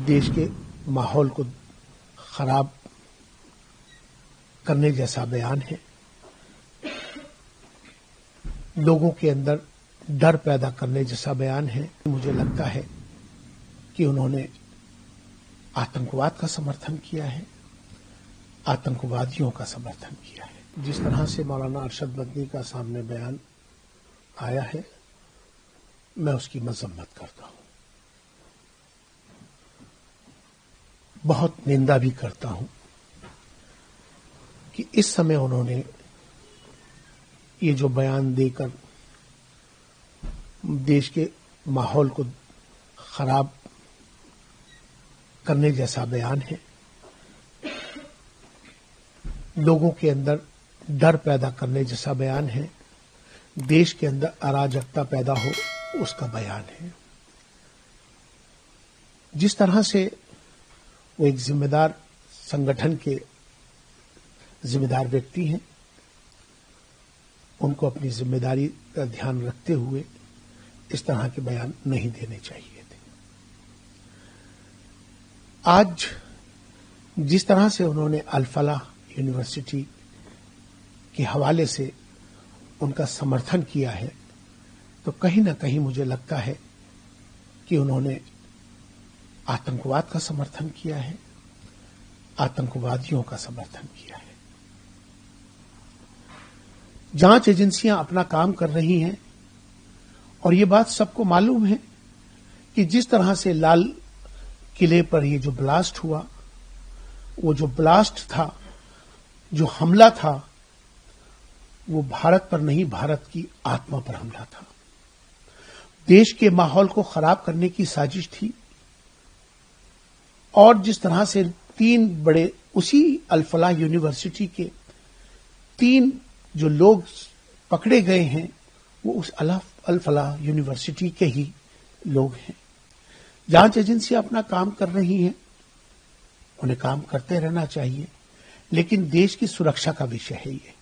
देश के माहौल को खराब करने जैसा बयान है। लोगों के अंदर डर पैदा करने जैसा बयान है। मुझे लगता है कि उन्होंने आतंकवाद का समर्थन किया है, आतंकवादियों का समर्थन किया है। जिस तरह से मौलाना अरशद मदनी का सामने बयान आया है, मैं उसकी मजम्मत करता हूं, बहुत निंदा भी करता हूं कि इस समय उन्होंने ये जो बयान देकर देश के माहौल को खराब करने जैसा बयान है। लोगों के अंदर डर पैदा करने जैसा बयान है, देश के अंदर अराजकता पैदा हो उसका बयान है। जिस तरह से वो एक जिम्मेदार संगठन के जिम्मेदार व्यक्ति हैं, उनको अपनी जिम्मेदारी का ध्यान रखते हुए इस तरह के बयान नहीं देने चाहिए थे। आज जिस तरह से उन्होंने अल-फलाह यूनिवर्सिटी के हवाले से उनका समर्थन किया है, तो कहीं ना कहीं मुझे लगता है कि उन्होंने आतंकवाद का समर्थन किया है, आतंकवादियों का समर्थन किया है। जांच एजेंसियां अपना काम कर रही हैं और ये बात सबको मालूम है कि जिस तरह से लाल किले पर ये जो ब्लास्ट हुआ, वो जो ब्लास्ट था, जो हमला था, वो भारत पर नहीं, भारत की आत्मा पर हमला था। देश के माहौल को खराब करने की साजिश थी। और जिस तरह से तीन बड़े उसी अल-फलाह यूनिवर्सिटी के तीन जो लोग पकड़े गए हैं, वो उस अल-फलाह यूनिवर्सिटी के ही लोग हैं। जांच एजेंसियां अपना काम कर रही हैं, उन्हें काम करते रहना चाहिए, लेकिन देश की सुरक्षा का विषय है ये।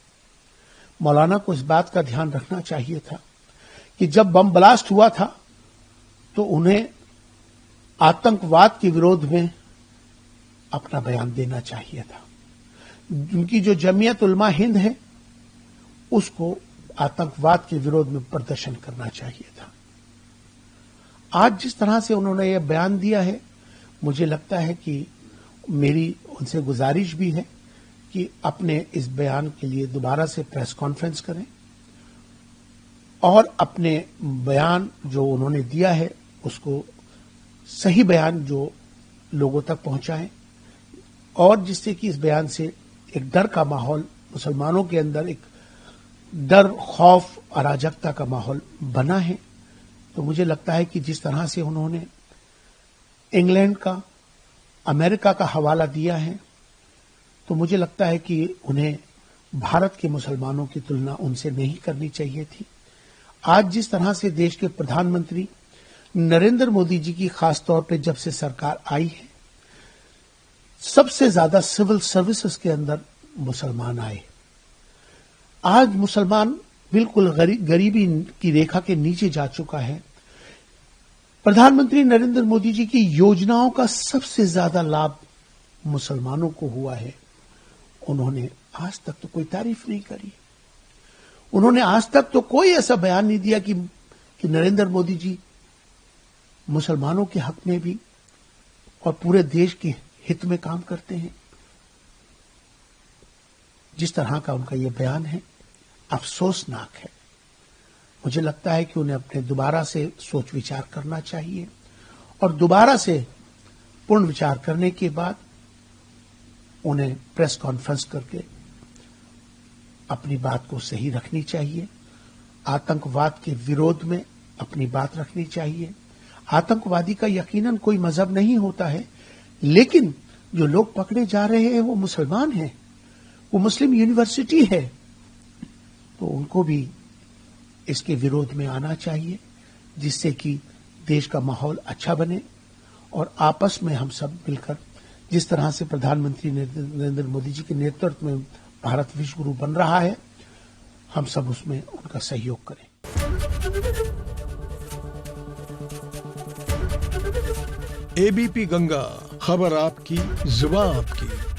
मौलाना को इस बात का ध्यान रखना चाहिए था कि जब बम ब्लास्ट हुआ था तो उन्हें आतंकवाद के विरोध में अपना बयान देना चाहिए था। उनकी जो जमीयत उलमा हिंद है, उसको आतंकवाद के विरोध में प्रदर्शन करना चाहिए था। आज जिस तरह से उन्होंने यह बयान दिया है, मुझे लगता है कि मेरी उनसे गुजारिश भी है कि अपने इस बयान के लिए दोबारा से प्रेस कॉन्फ्रेंस करें और अपने बयान जो उन्होंने दिया है उसको सही बयान जो लोगों तक पहुंचाएं, और जिससे कि इस बयान से एक डर का माहौल मुसलमानों के अंदर, एक डर, खौफ, अराजकता का माहौल बना है। तो मुझे लगता है कि जिस तरह से उन्होंने इंग्लैंड का, अमेरिका का हवाला दिया है, तो मुझे लगता है कि उन्हें भारत के मुसलमानों की तुलना उनसे नहीं करनी चाहिए थी। आज जिस तरह से देश के प्रधानमंत्री नरेंद्र मोदी जी की खास तौर पे जब से सरकार आई है, सबसे ज्यादा सिविल सर्विसेज के अंदर मुसलमान आए। आज मुसलमान बिल्कुल गरीबी की रेखा के नीचे जा चुका है। प्रधानमंत्री नरेंद्र मोदी जी की योजनाओं का सबसे ज्यादा लाभ मुसलमानों को हुआ है। उन्होंने आज तक तो कोई तारीफ नहीं करी। उन्होंने आज तक तो कोई ऐसा बयान नहीं दिया कि नरेंद्र मोदी जी मुसलमानों के हक में भी और पूरे देश के हित में काम करते हैं। जिस तरह का उनका ये बयान है, अफसोसनाक है। मुझे लगता है कि उन्हें अपने दोबारा से सोच विचार करना चाहिए और दोबारा से पूर्ण विचार करने के बाद उन्हें प्रेस कॉन्फ्रेंस करके अपनी बात को सही रखनी चाहिए। आतंकवाद के विरोध में अपनी बात रखनी चाहिए। आतंकवादी का यकीनन कोई मजहब नहीं होता है, लेकिन जो लोग पकड़े जा रहे हैं वो मुसलमान हैं, वो मुस्लिम यूनिवर्सिटी है, तो उनको भी इसके विरोध में आना चाहिए, जिससे कि देश का माहौल अच्छा बने और आपस में हम सब मिलकर, जिस तरह से प्रधानमंत्री नरेंद्र मोदी जी के नेतृत्व में भारत विश्व गुरु बन रहा है, हम सब उसमें उनका सहयोग करें। एबीपी गंगा, खबर आपकी, जुबान आपकी।